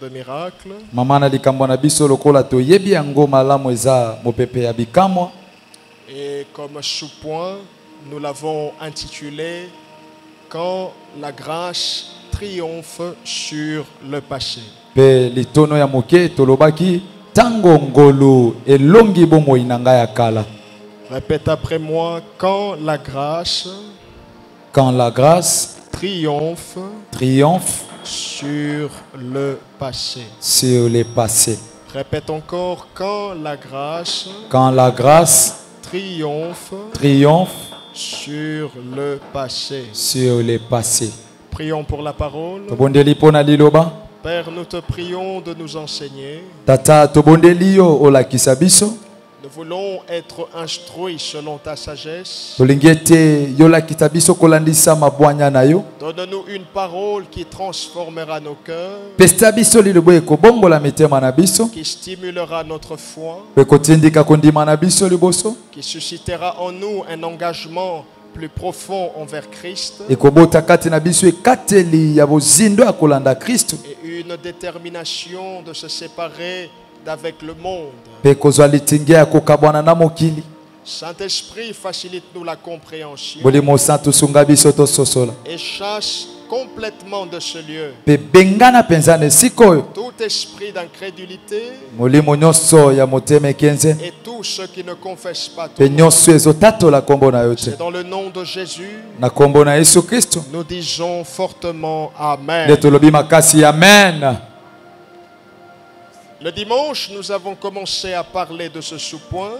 de miracles. Et comme sous-point, nous l'avons intitulé « Quand la grâce triomphe sur le passé ». Répète après moi, quand la grâce triomphe sur le passé. Répète encore, quand la grâce triomphe sur le passé. Prions pour la parole. Père, nous te prions de nous enseigner. Nous voulons être instruits selon ta sagesse. Donne-nous une parole qui transformera nos cœurs, qui stimulera notre foi, qui suscitera en nous un engagement plus profond envers Christ et une détermination de se séparer d'avec le monde. Saint-Esprit, facilite-nous la compréhension et chasse complètement de ce lieu tout esprit d'incrédulité et tous ceux qui ne confessent pas ton nom. C'est dans le nom de Jésus nous disons fortement Amen. Le dimanche, nous avons commencé à parler de ce sous-point.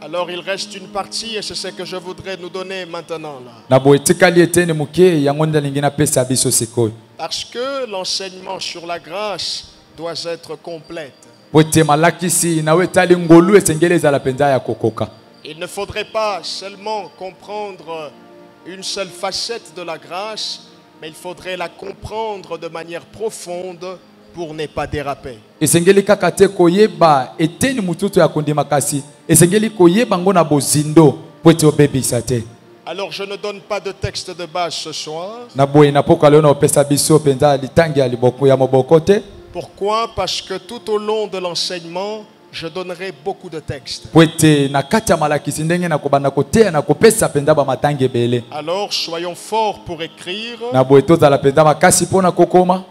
Alors il reste une partie et c'est ce que je voudrais nous donner maintenant là. Parce que l'enseignement sur la grâce doit être complète. Il ne faudrait pas seulement comprendre une seule facette de la grâce, mais il faudrait la comprendre de manière profonde pour ne pas déraper. Alors je ne donne pas de texte de base ce soir. Pourquoi? Parce que tout au long de l'enseignement, je donnerai beaucoup de textes. Alors soyons forts pour écrire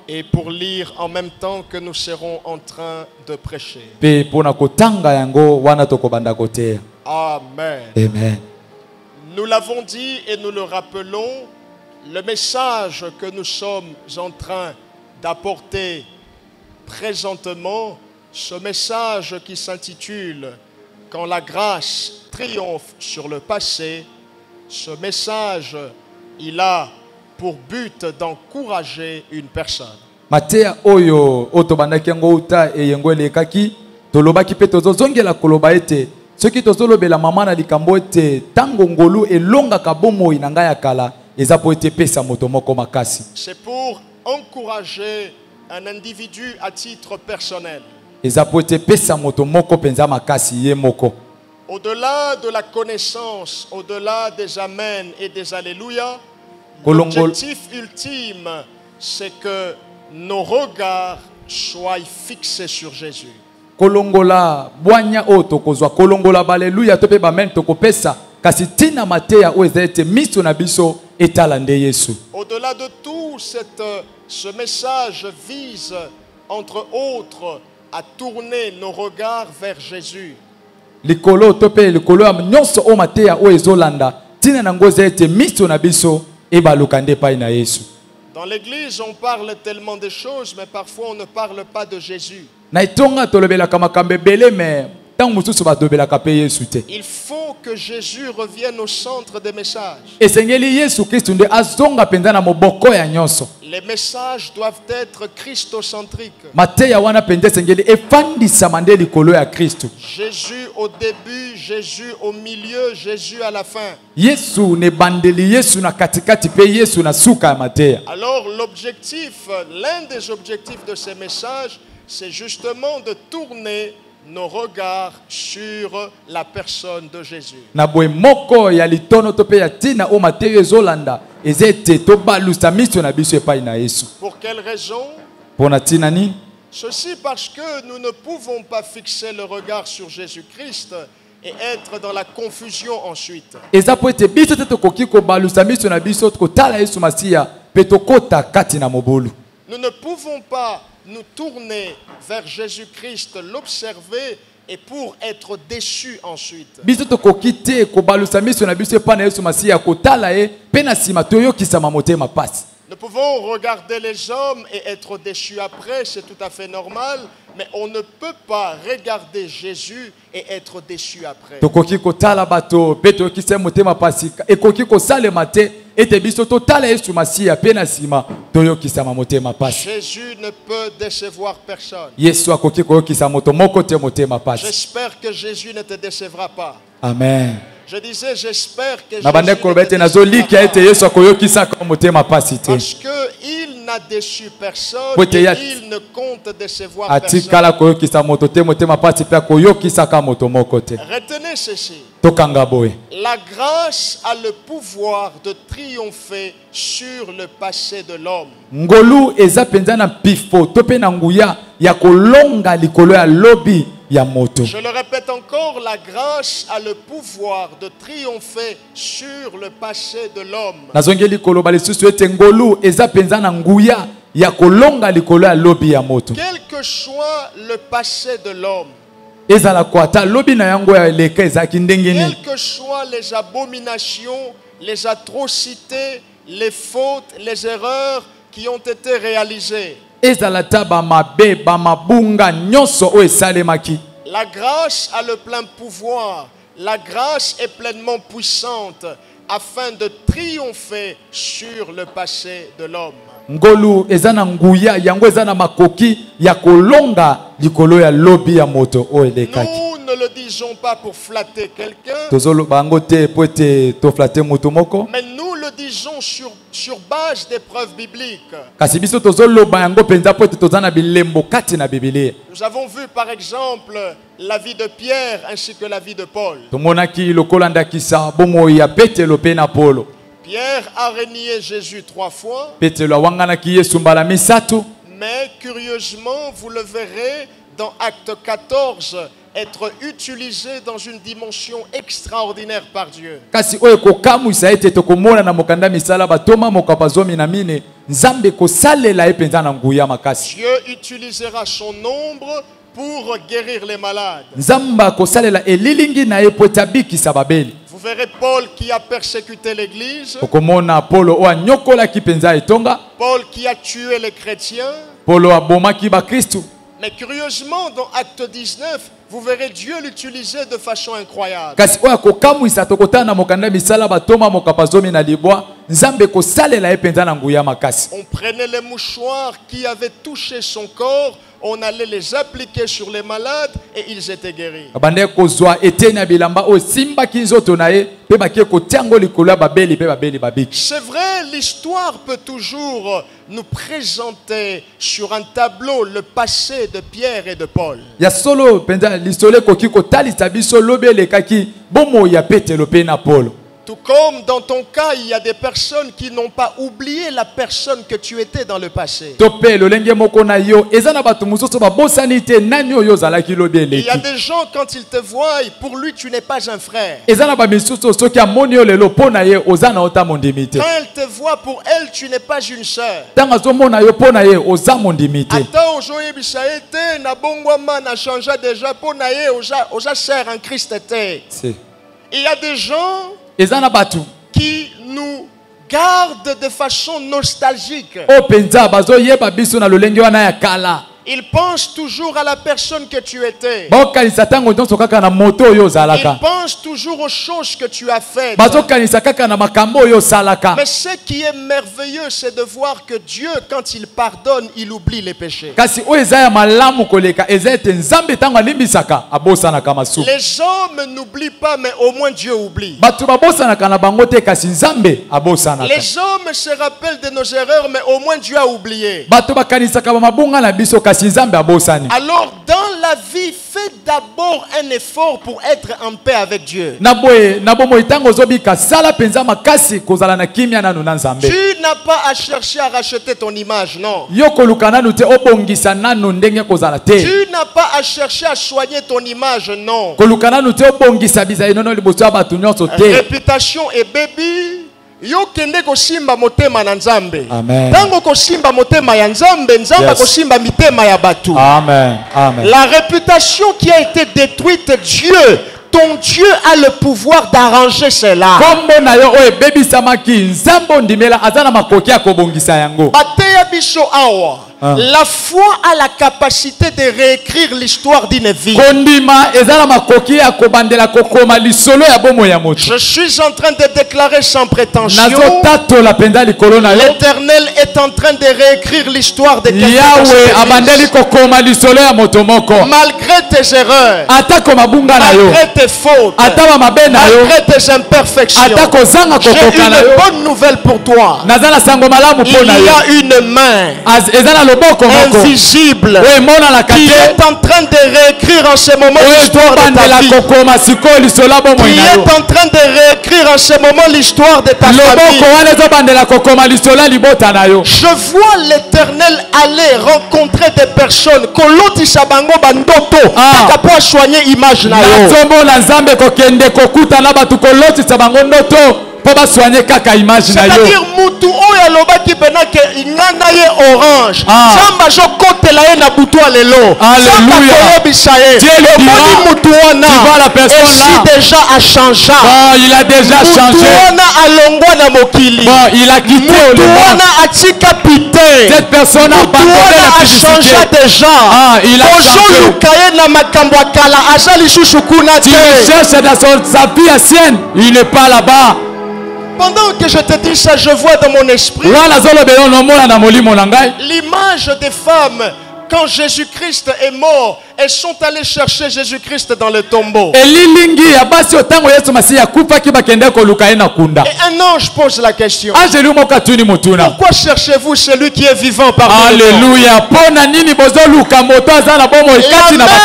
et pour lire en même temps que nous serons en train de prêcher. Amen. Amen. Nous l'avons dit et nous le rappelons, le message que nous sommes en train d'apporter présentement, ce message qui s'intitule « Quand la grâce triomphe sur le passé », ce message, il a pour but d'encourager une personne. C'est pour encourager un individu à titre personnel. Au-delà de la connaissance, au-delà des Amen et des Alléluia, l'objectif ultime, c'est que nos regards soient fixés sur Jésus. Au-delà de tout, ce message vise, entre autres, à tourner nos regards vers Jésus. Dans l'église, on parle tellement de choses, mais parfois on ne parle pas de Jésus. Il faut que Jésus revienne au centre des messages. Les messages doivent être christocentriques. Jésus au début, Jésus au milieu, Jésus à la fin. Alors l'objectif, l'un des objectifs de ces messages, c'est justement de tourner nos regards sur la personne de Jésus. Pour quelle raison? Ceci parce que nous ne pouvons pas fixer le regard sur Jésus-Christ et être dans la confusion ensuite. Nous ne pouvons pas nous tourner vers Jésus-Christ, l'observer et pour être déçus ensuite. Nous pouvons regarder les hommes et être déçus après, c'est tout à fait normal, mais on ne peut pas regarder Jésus et être déçu après. Jésus ne peut décevoir personne. J'espère que Jésus ne te décevra pas. Amen. Je disais, j'espère que Jésus ne te décevra pas. Parce qu'il n'a déçu personne et il ne compte décevoir personne. Retenez ceci. La grâce a le pouvoir de triompher sur le passé de l'homme. Je le répète encore, la grâce a le pouvoir de triompher sur le passé de l'homme. Quel que soit le passé de l'homme, quelles que soient les abominations, les atrocités, les fautes, les erreurs qui ont été réalisées, la grâce a le plein pouvoir. La grâce est pleinement puissante afin de triompher sur le passé de l'homme. Nous ne le disons pas pour flatter quelqu'un, mais nous le disons sur base des preuves bibliques. Nous avons vu par exemple la vie de Pierre ainsi que la vie de Paul. Pierre a renié Jésus 3 fois, mais curieusement, vous le verrez dans Acte 14, être utilisé dans une dimension extraordinaire par Dieu. Dieu utilisera son ombre pour guérir les malades. Vous verrez Paul qui a persécuté l'église, Paul qui a tué les chrétiens. Mais curieusement, dans Acte 19, vous verrez Dieu l'utiliser de façon incroyable. On prenait les mouchoirs qui avaient touché son corps, on allait les appliquer sur les malades et ils étaient guéris. C'est vrai, l'histoire peut toujours nous présenter sur un tableau le passé de Pierre et de Paul. Tout comme dans ton cas, il y a des personnes qui n'ont pas oublié la personne que tu étais dans le passé. Il y a des gens, quand ils te voient, pour lui tu n'es pas un frère. Quand elle te voit, pour elle tu n'es pas une sœur. Attends, aujourd'hui, ça a été, na bongwama na changé déjà pour naie, oja sœur en Christ était. Il y a des gens qui nous gardent de façon nostalgique. Ils pensent toujours à la personne que tu étais. Ils pensent toujours aux choses que tu as faites. Mais ce qui est merveilleux, c'est de voir que Dieu, quand il pardonne, il oublie les péchés. Les hommes n'oublient pas, mais au moins Dieu oublie. Les hommes se rappellent de nos erreurs, mais au moins Dieu a oublié. Alors dans la vie, fais d'abord un effort pour être en paix avec Dieu. Tu n'as pas à chercher à racheter ton image, non. Tu n'as pas à chercher à soigner ton image, non. Réputation et baby. Yo kende kosimba motema na Nzambe. Tango kosimba motema ya Nzambe, Nzamba kosimba mitema ya batu. Amen. Amen. La réputation qui a été détruite, Dieu, ton Dieu a le pouvoir d'arranger cela. Bateya biso awa. La foi a la capacité de réécrire l'histoire d'une vie. Je suis en train de déclarer sans prétention, l'Éternel est en train de réécrire l'histoire de quelqu'un. Malgré tes erreurs, malgré tes fautes, malgré tes imperfections, j'ai une bonne nouvelle pour toi. Il y a une main invisible qui est en train de réécrire en ce moment l'histoire de ta vie, qui est en train de réécrire en ce moment l'histoire de ta famille. Je vois l'Éternel aller rencontrer des personnes pour soigner l'image. C'est-à-dire mutu oyo alobaki pena ke ingana ye orange samba jo kotela ye na butu alelo samba koyebisa ye omoni mutu wana esi déjà a changé. Il a déjà changé. Mutu wana alongwa na mokili. Il a quitté mutu wana atika pite. Cette personne a abandonné la changé déjà. Il a changé. na makambo akala aza lisusu kuna te. Il cherche dans sa vie ancienne. Il n'est pas là-bas. Pendant que je te dis ça, je vois dans mon esprit l'image des femmes quand Jésus-Christ est mort. Elles sont allées chercher Jésus-Christ dans le tombeau. Et un ange pose la question. Pourquoi cherchez-vous celui qui est vivant parmi nous? Alléluia. La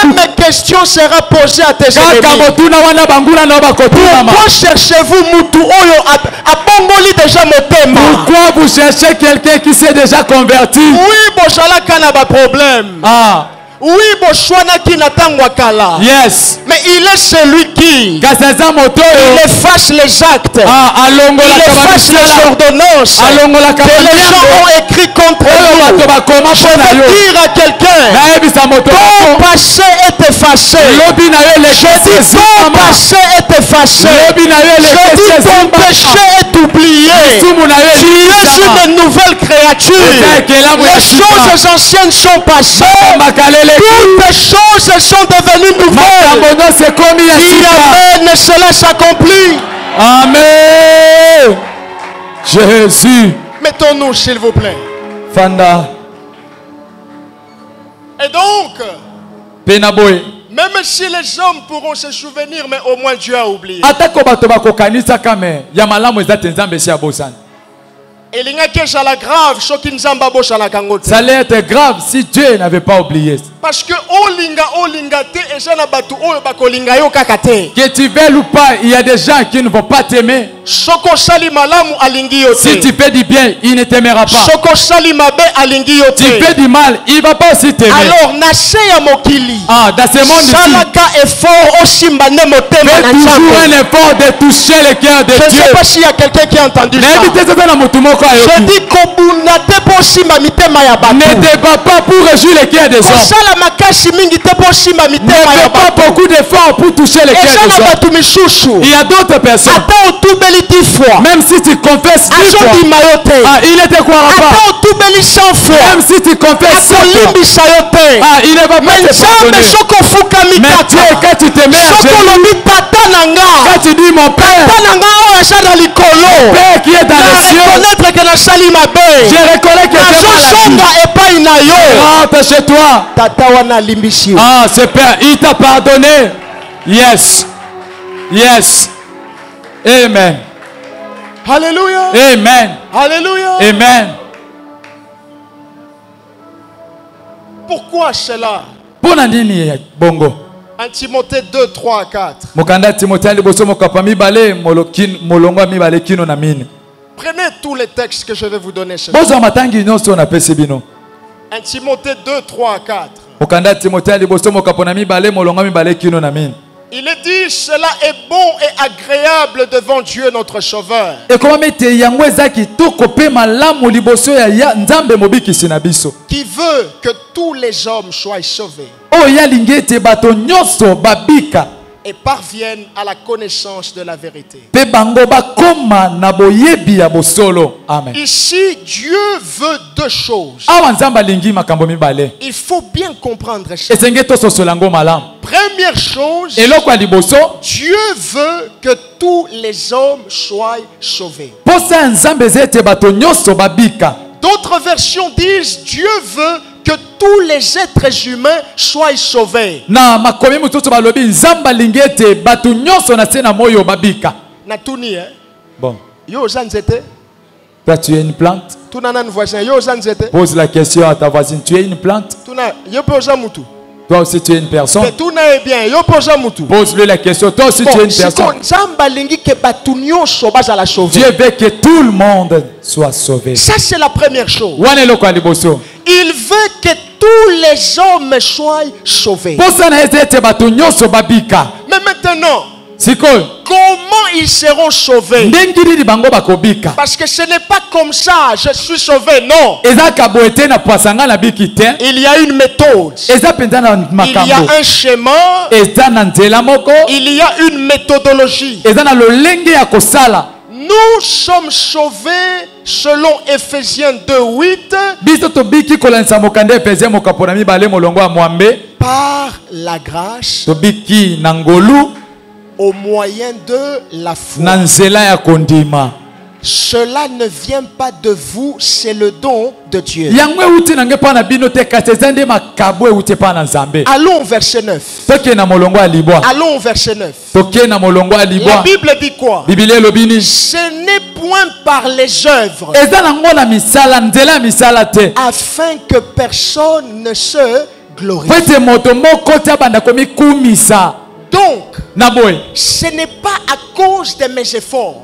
même question sera posée à tes ennemis. Pourquoi cherchez-vous Mutu Oyo à Bongoli déjà motema? Pourquoi vous cherchez quelqu'un qui s'est déjà converti? Oui, Bojala Kanaba problème. Oui, yes. Mais il est celui qui il efface les actes, il efface les ordonnances que les gens ont écrit contre nous. Je veux dire à quelqu'un, ton passé est effacé. Je dis ton passé est effacé. Je dis ton péché est oublié. Tu es une nouvelle créature. Les choses anciennes sont passées. Toutes les choses sont devenues nouvelles. Amen, cela s'accomplit. Amen. Jésus. Mettons-nous, s'il vous plaît. Fanda. Et donc, Penaboy. même si les hommes pourront se souvenir, mais au moins Dieu a oublié. Ça allait être grave si Dieu n'avait pas oublié. Parce que que tu veuilles ou pas, il y a des gens qui ne vont pas t'aimer. Si tu fais du bien, il ne t'aimera pas. Si tu fais du mal, il ne va pas aussi t'aimer. Alors, dans ce monde ici, fais toujours un effort de toucher le cœur de Dieu. Je ne sais pas s'il y a quelqu'un qui a entendu ça. Je dis ne te bats pas pour réjouir le cœur des hommes. Ne fais pas beaucoup d'efforts pour toucher le cœur des hommes. Il y a d'autres personnes. Même si tu confesses 10 fois, il ne te croira pas. Même si tu confesses 100 fois, il ne va pas te pardonner. Mais Dieu, quand tu te mets à genoux, quand tu dis mon Père, Père qui est dans les cieux, je reconnais que tu es rentre chez toi. C'est Père, il t'a pardonné. Yes. Yes. Amen. Alléluia. Amen. Alléluia. Amen. Pourquoi cela? Pona nini bongo? 1 Timothée 2, 3 à 4. Mokanda Timothée liboso mokapa mibale molongwa mibale kino na mine. Prenez tous les textes que je vais vous donner ce soir. 1 Timothée 2, 3 à 4. Il est dit, cela est bon et agréable devant Dieu notre Sauveur. Qui veut que tous les hommes soient sauvés et parviennent à la connaissance de la vérité. Ici, Dieu veut deux choses. Il faut bien comprendre ça. Première chose, Dieu veut que tous les hommes soient sauvés. D'autres versions disent, Dieu veut que tous les êtres humains soient sauvés. Natuni, bon. Yo zanzete. Toi, tu es une plante. Pose la question à ta voisine. Tu es une plante. Toi aussi tu es une personne. Pose-lui la question. Toi aussi tu es une personne. Dieu veut que tout le monde soit sauvé. Ça c'est la première chose. Il veut que tous les hommes soient sauvés. Mais maintenant, comment ils seront sauvés? Parce que ce n'est pas comme ça, je suis sauvé, non. Il y a une méthode. Il y a un schéma. Il y a une méthodologie. Nous sommes sauvés selon Ephésiens 2:8 par la grâce au moyen de la foi. Cela ne vient pas de vous, c'est le don de Dieu. Allons au verset 9. Allons au verset 9. La Bible dit quoi? Ce n'est point par les œuvres, afin que personne ne se glorifie. Donc, ce n'est pas à cause de mes efforts.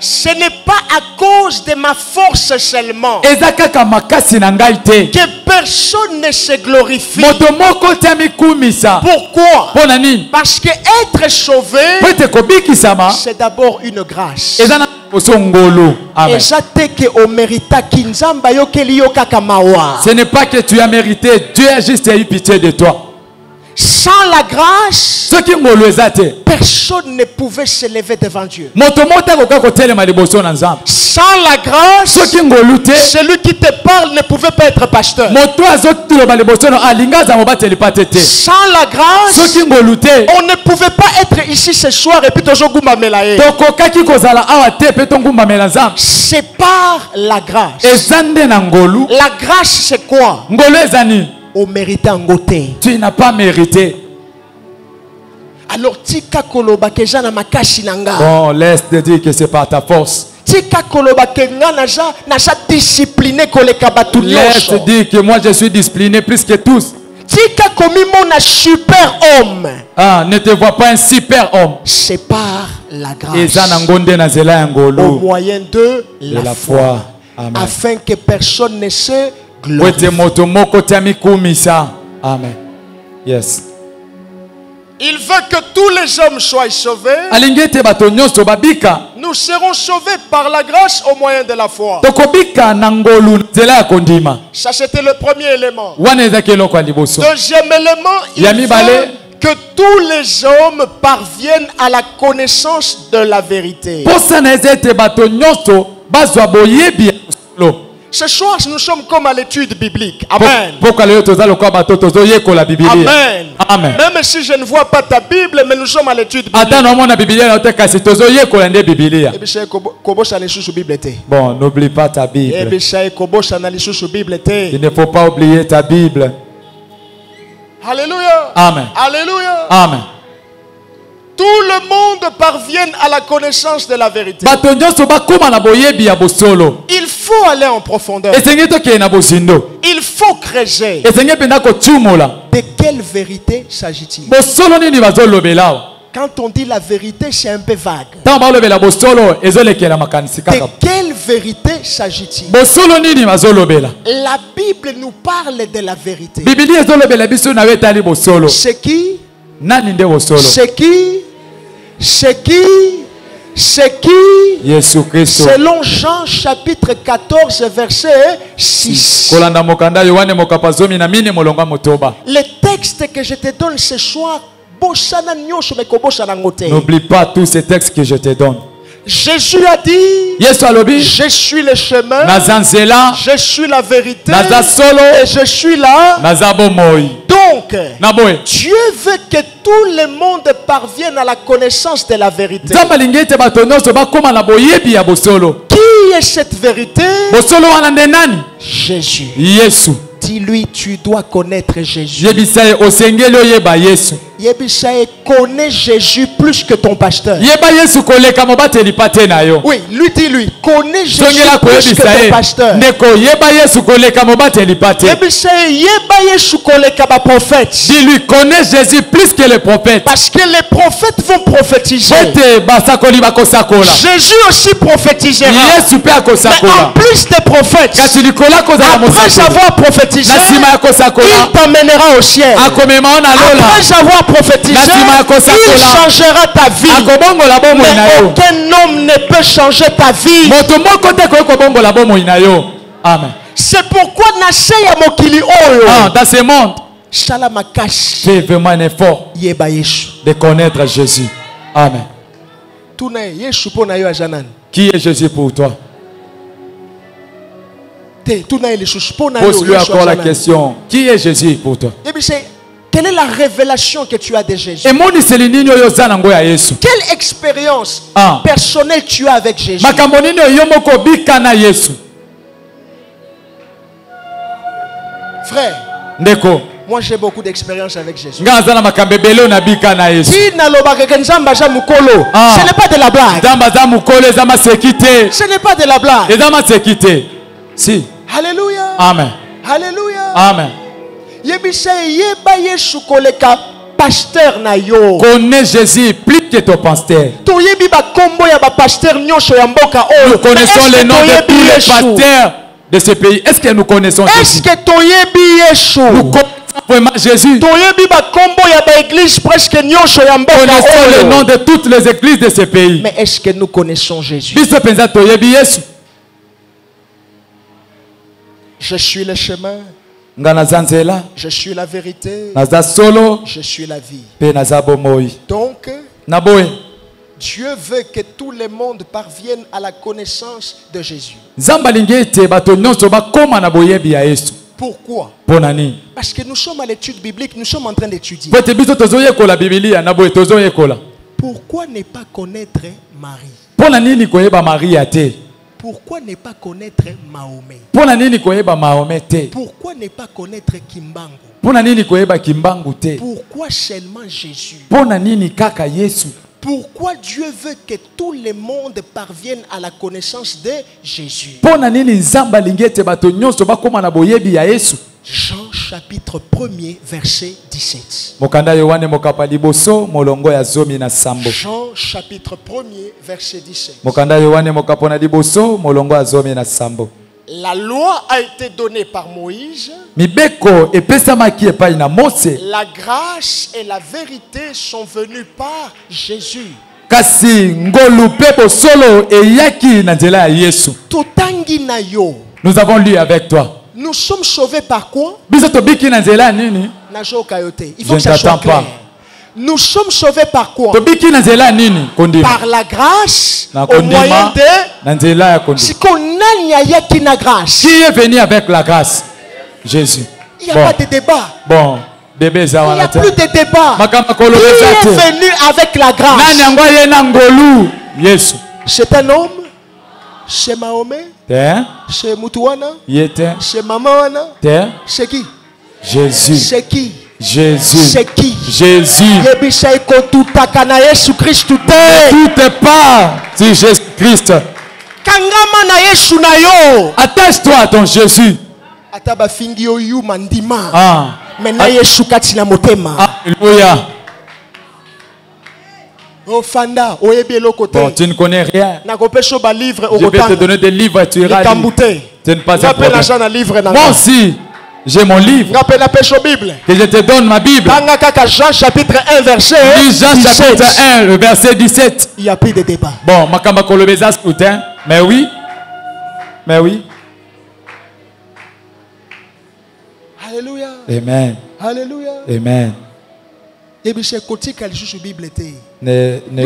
Ce n'est pas à cause de ma force seulement que personne ne se glorifie. Pourquoi? Parce que être sauvé, c'est d'abord une grâce. Et ce n'est pas que tu as mérité, Dieu a juste eu pitié de toi. Sans la grâce, personne ne pouvait se lever devant Dieu. Sans la grâce, celui qui te parle ne pouvait pas être pasteur. Sans la grâce, on ne pouvait pas être ici ce soir et puis toujours Goumamelae. C'est par la grâce. La grâce c'est quoi? On mérite un côté. Tu n'as pas mérité. Alors tika koloba ke jana makashi nanga. Bon, laisse te dire que c'est par ta force. Tika koloba ke nga naja discipliné koleka batu nyonso. Laisse te dire que moi je suis discipliné plus que tous. Tika komi mona super homme. Ah, ne te vois pas un super homme. C'est par la grâce. Au moyen de la foi. Amen. Afin que personne ne se Amen. Yes. Il veut que tous les hommes soient sauvés. Nous serons sauvés par la grâce au moyen de la foi. Ça c'était le premier élément. Deuxième élément, il veut que tous les hommes parviennent à la connaissance de la vérité. Ce soir, nous sommes comme à l'étude biblique. Amen. Amen. Amen. Même si je ne vois pas ta Bible, mais nous sommes à l'étude biblique. Bon, n'oublie pas ta Bible. Il ne faut pas oublier ta Bible. Alléluia. Amen. Alléluia. Amen. tout le monde parvienne à la connaissance de la vérité. Il faut aller en profondeur. Il faut creuser. De quelle vérité s'agit-il? Quand on dit la vérité, c'est un peu vague. De quelle vérité s'agit-il? La Bible nous parle de la vérité. C'est qui? C'est qui? Selon Jean chapitre 14 verset 6. Le texte que je te donne ce soir, n'oublie pas tous ces textes que je te donne. Jésus a dit, je suis le chemin, je suis la vérité, et je suis là. Donc, Dieu veut que tout le monde parvienne à la connaissance de la vérité. Qui est cette vérité? Jésus. Dis-lui, tu dois connaître Jésus. Yebissaye connaît Jésus plus que ton pasteur. Oui, lui dis-lui, connais Jésus plus que ton pasteur. Yebissaye prophète. Dis-lui, connais Jésus plus que les prophètes. Parce que les prophètes vont prophétiser. Jésus aussi prophétisera. Mais en plus des prophètes, après avoir prophétisé, il t'emmènera au ciel. Après avoir prophétisé, il changera ta vie. Mais aucun homme ne peut changer ta vie. Amen. C'est pourquoi dans ce monde, fais vraiment un effort de connaître Jésus. Amen. Qui est Jésus pour toi? Pose-lui encore la question. Qui est Jésus pour toi? Quelle est la révélation que tu as de Jésus? Quelle expérience personnelle tu as avec Jésus? Frère, moi j'ai beaucoup d'expérience avec Jésus. Ce n'est pas de la blague. Ce n'est pas de la blague. Si. Alléluia. Amen. Alléluia. Amen. Connais Jésus plus que ton pasteur. Nous connaissons le nom de tous les pasteurs de ce pays. Est-ce que nous connaissons Jésus? Est-ce que nous connaissons vraiment Jésus? Nous connaissons le nom de toutes les églises de ce pays. Mais est-ce que nous connaissons Jésus? Je suis le chemin. Je suis la vérité. Je suis la vie. Donc, Dieu veut que tout le monde parvienne à la connaissance de Jésus. Pourquoi? Parce que nous sommes à l'étude biblique, nous sommes en train d'étudier. Pourquoi ne pas connaître Marie? Pourquoi ne pas connaître Mahomet? Pourquoi ne pas connaître Kimbangu? Pourquoi seulement Jésus? Pourquoi Dieu veut que tout le monde parvienne à la connaissance de Jésus? Jean chapitre 1er verset 17. Jean chapitre 1er verset 17. La loi a été donnée par Moïse. La grâce et la vérité sont venues par Jésus. Nous avons lu avec toi. Nous sommes sauvés par quoi? Il faut que ça soit clair. Nous sommes sauvés par quoi? Par la grâce au moyen de... Qui est venu avec la grâce? Jésus. Il n'y a pas de débat. Bon. Il n'y a plus de débat. Qui est venu avec la grâce? C'est un homme? C'est Mahomet? C'est Mutuana? C'est Mamawana? C'est C'est qui? Jésus. C'est qui? Jésus. C'est qui? Jésus. Tout est pas sur Jésus-Christ. Attache-toi à ton Jésus. Ah. Alléluia. Bon, tu ne connais rien. Je vais te donner des livres et tu iras lire. Ce n'est pas un problème. Moi aussi, j'ai mon livre. Que je te donne ma Bible. Jean chapitre 1 verset 1, le verset 17. Il n'y a plus de débat. Bon, makamba kolobeza scoutin. Mais oui. Mais oui. Alléluia. Amen. Alléluia. Amen. Ne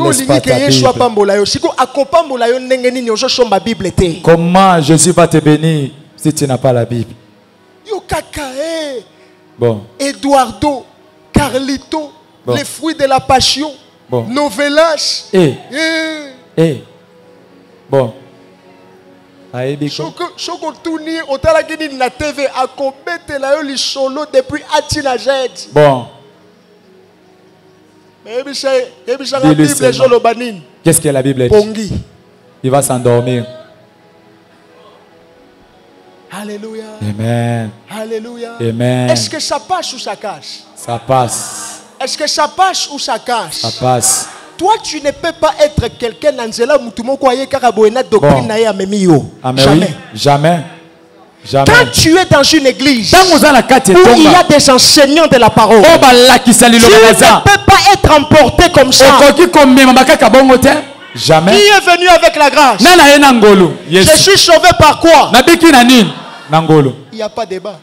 laisse pas ta Bible. Comment Jésus va te bénir si tu n'as pas la Bible? Bon. Eduardo, Carlito, bon. Les fruits de la passion, bon. Novelas. Bon. Bon. Qu'est-ce que la Bible dit? Il va s'endormir. Alléluia. Amen. Alléluia. Amen. Est-ce que ça passe ou ça casse? Ça passe. Est-ce que ça passe ou ça casse? Ça passe. Toi, tu ne peux pas être quelqu'un d'Angela Moutumo Kwaye Karaboena doctrine naïa memio. Jamais. Jamais. Jamais. Quand tu es dans une église où il y a des enseignants de la parole, tu ne peux pas être emporté comme ça. Jamais. Qui est venu avec la grâce? Je suis sauvé par quoi? Il n'y a pas de débat.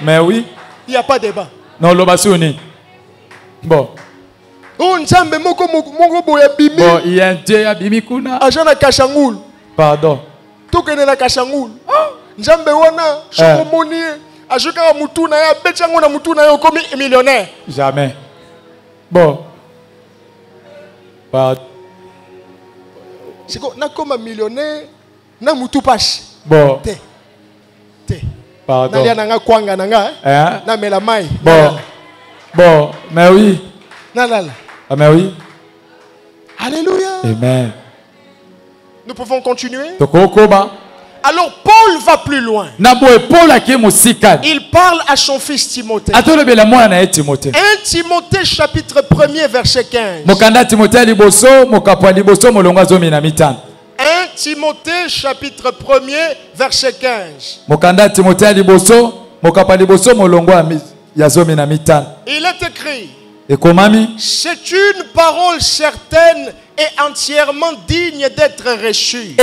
Mais oui. Il n'y a pas de débat. Non, bon. Bon, il y a un Dieu à Bimikuna. Pardon. Tokene Kashangul. Nzambe wana sokomoni ajuka mutu na ya betchango na mutu na yo comme millionnaire. Jamais. Bon. Pardon. C'est quoi na comme millionnaire na mutu passe. Bon. Te. Pardon. Na nanga kwanga nanga na mela mai. Bon. Bon, mais oui. Na la. Ah mais oui. Alléluia. Amen. Nous pouvons continuer. Alors Paul va plus loin. Il parle à son fils Timothée. 1 Timothée chapitre 1er verset 15. 1 Timothée chapitre 1er verset 15. Il est écrit. C'est une parole certaine et entièrement digne d'être reçue.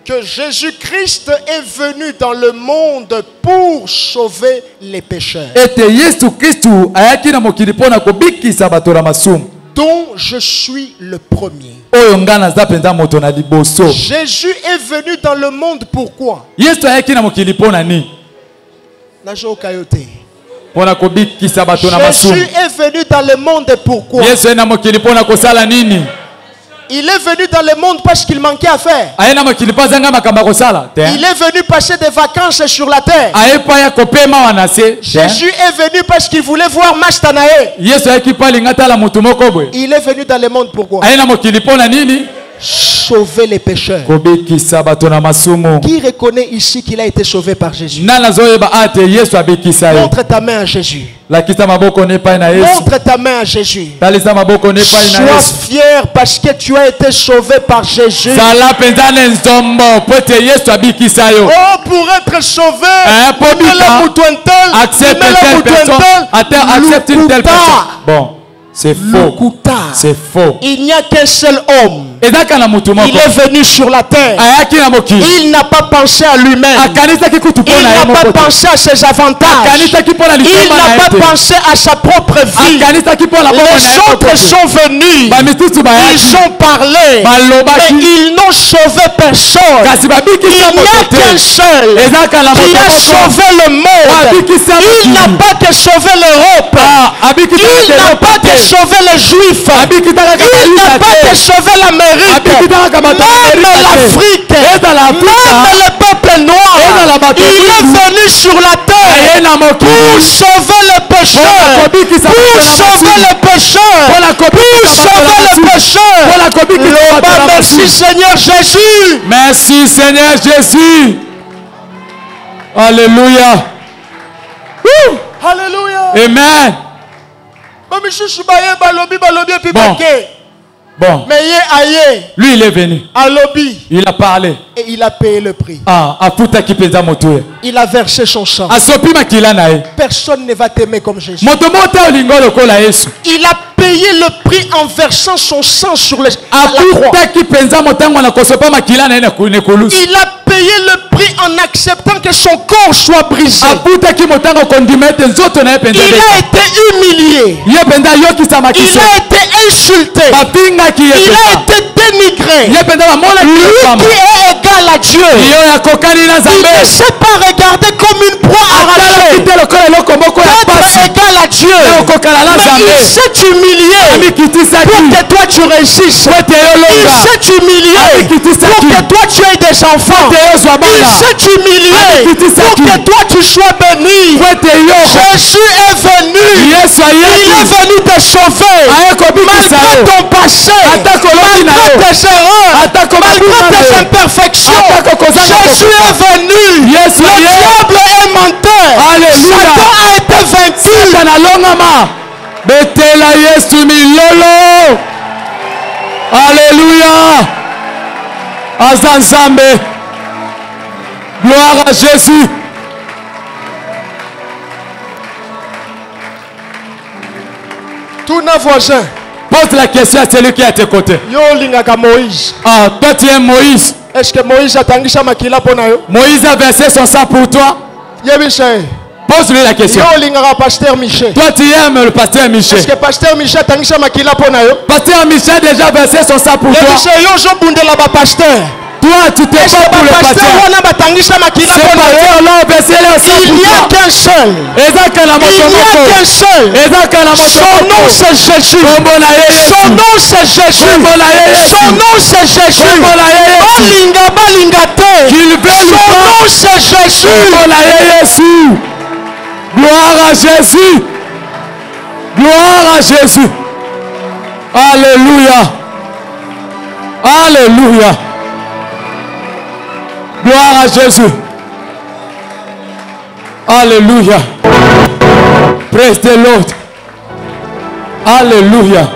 Que Jésus-Christ est venu dans le monde pour sauver les pécheurs. Dont je suis le premier. Jésus est venu dans le monde pourquoi? Jésus est venu dans le monde pourquoi? Il est venu dans le monde parce qu'il manquait à faire. Il est venu passer des vacances sur la terre. Jésus est venu parce qu'il voulait voir Mastanae. Il est venu dans le monde pourquoi? Sauver les pécheurs. Qui reconnaît ici qu'il a été sauvé par Jésus? Montre ta main à Jésus. Montre ta main à Jésus. Sois fier parce que tu as été sauvé par Jésus. Oh, pour être sauvé, accepte une telle personne. Bon. C'est faux. C'est faux. Il n'y a qu'un seul homme. Il est venu sur la terre. Il n'a pas pensé à lui-même. Il n'a pas pensé à ses avantages. Il n'a pas pensé à sa propre vie. Les autres sont venus. Ils ont parlé. Mais ils n'ont sauvé personne. Il n'y a qu'un seul qui a sauvé le monde. Il n'a pas que sauvé l'Europe. Il n'a pas que sauver les Juifs. Il n'a pas que sauver l'Amérique. Même l'Afrique. Même le peuple noir. Il est pour sauver les pécheurs, pour sauver les pécheurs, pour sauver les pécheurs. Merci Seigneur Jésus. Merci Seigneur Jésus. Alléluia. Alléluia. Amen. Bon. Mais lui il est venu. Il a parlé. Et il a payé le prix. Il a versé son sang. Personne ne va t'aimer comme Jésus. Il a payé le prix en versant son sang sur la croix. Il a payé le prix en acceptant que son corps soit brisé. Il a été humilié. Il a été insulté. Il a été dénigré. Lui qui est égal à Dieu, il ne s'est pas regardé comme une proie arrachée. Être égal à Dieu, mais il s'est humilié pour que toi tu réussisses. Il s'est humilié pour que toi tu aies des enfants. Il s'est humilié pour que toi tu sois béni. Jésus est venu. Il est venu te sauver. Malgré ton passé, malgré tes erreurs, malgré tes imperfections, Jésus est venu. Le diable est menteur. Satan a été vaincu. Alléluia. Azanzambe. Gloire à Jésus. Tous nos voisins. Pose la question à celui qui est à tes côtés. Ah, toi tu es Moïse. Est-ce que Moïse a tangisha makila pona yo? Moïse a versé son sang pour toi. Pose-lui la question. Toi tu aimes le pasteur Michel. Est-ce que pasteur Michel a tangisha makila pona yo? Pasteur Michel a déjà versé son sang pour toi. Toi, tu te bats pour le pasteur. Il n'y a qu'un seul. Son nom c'est Jésus. Son nom c'est Jésus. Son nom c'est Jésus. Son nom c'est Jésus. Gloire à Jésus. Gloire à Jésus. Alléluia. Alléluia. Gloire à Jésus. Alléluia. Praise the Lord. Alléluia.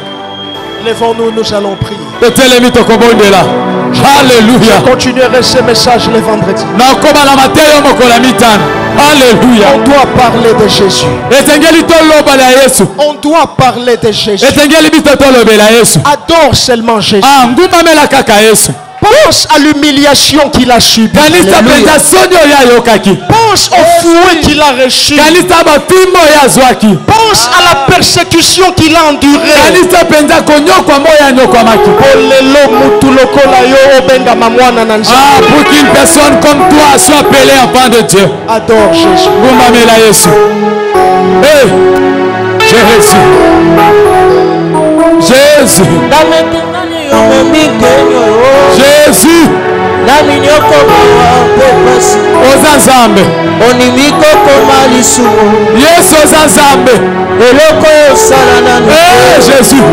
Lèvons-nous, nous allons prier. Alléluia. Je continuerai ce message le vendredi. Alléluia. On doit parler de Jésus. On doit parler de Jésus. Adore seulement Jésus. Pense à l'humiliation qu'il a subie. Pense au fouet qu'il a reçu. Pense à la persécution qu'il a endurée. Pour qu'une personne comme toi soit appelée enfant de Dieu. Adore Jésus. Hey, Jésus. Jésus. Jésus. Ozanzambe. Yes, Ozanzambe. Hey, Jésus.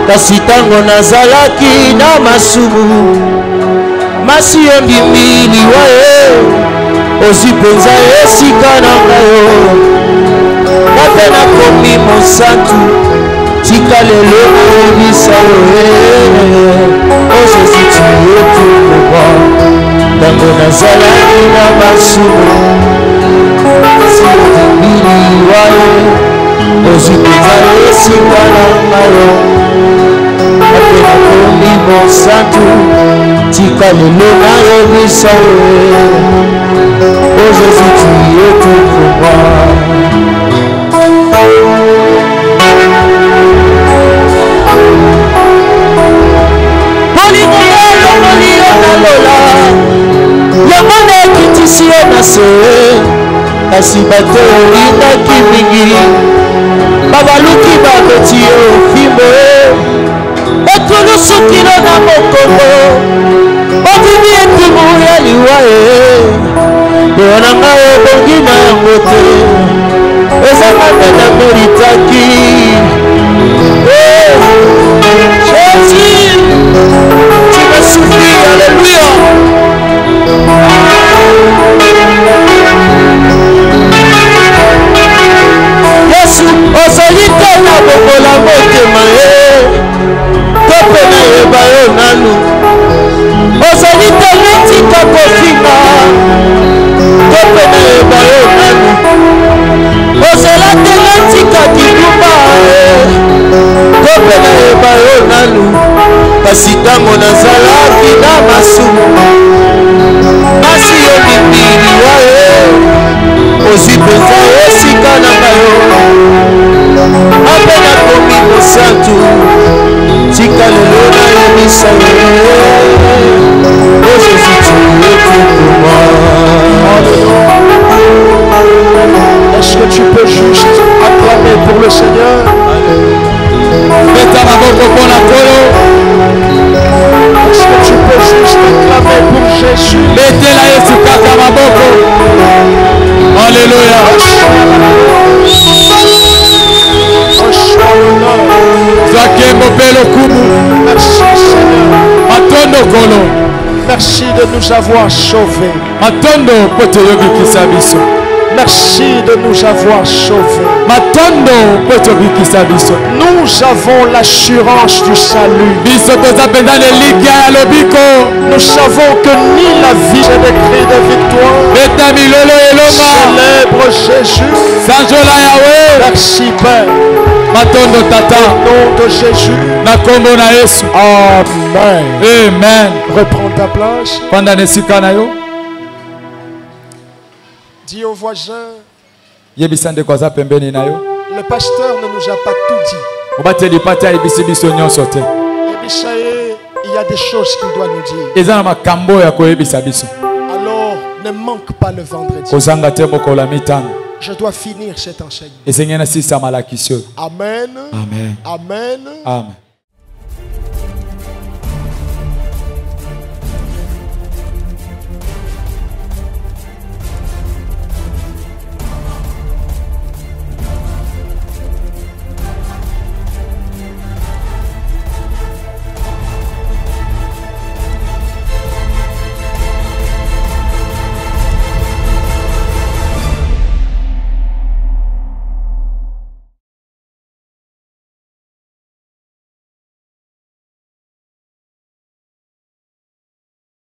kasi tango nazalaki na masumu masi ondimiliwa ye ozwi mpenza esika na ngayo nape nakomi mosantu tika lelo nayebisa yo ozezi tuye tukoba tango nazalaki na masumu masi ondimiliwa ye ozwi mpenza esika na ngayo nape nakomi mosantu tika lelo nayebisa ye. Oh Jésus, tu es tout pour moi. Bolingo longoli yo nalola yango nakitisi yo na se kasi bato oyindaki mingi babaluki babeti yo fimbo etulusukilo na mokongo obimi etumu ya liwa yo na ngai obongi na yango te ezanga nde na meritaki. Jésus, tu me souffris, alléluia. Yesu, ozali te na bokola motema ye to mpe nayeba yo nanu. Ozali te netika kofinga to mpe nayeba yo nanu. Ozala te netika kiduma to mpe nayeba yo nanu. Kasi ntango nazalaki na masumu masi yo bimbiliwa ye ozwi mpenza esika na bayo ape nakomi mosantu tika lelo nayebisa ye. Oh Jésus, tu es tout pour moi. Est-ce que tu peux juste acclamer pour le Seigneur? Est-ce que tu peux juste acclamer pour Jésus? Alléluia. Merci de nous avoir sauvés. Merci de nous avoir sauvés. Nous avons l'assurance du salut. Nous savons que ni la vie et des cris de victoire. Célèbre Jésus. Merci Père. Au nom de Jésus. Amen. Amen. Reprends ta place. Dis au voisin. Le pasteur ne nous a pas tout dit. Il y a des choses qu'il doit nous dire. Alors ne manque pas le vendredi. Je dois finir cet enseignement. Amen. Amen. Amen. Amen. Amen.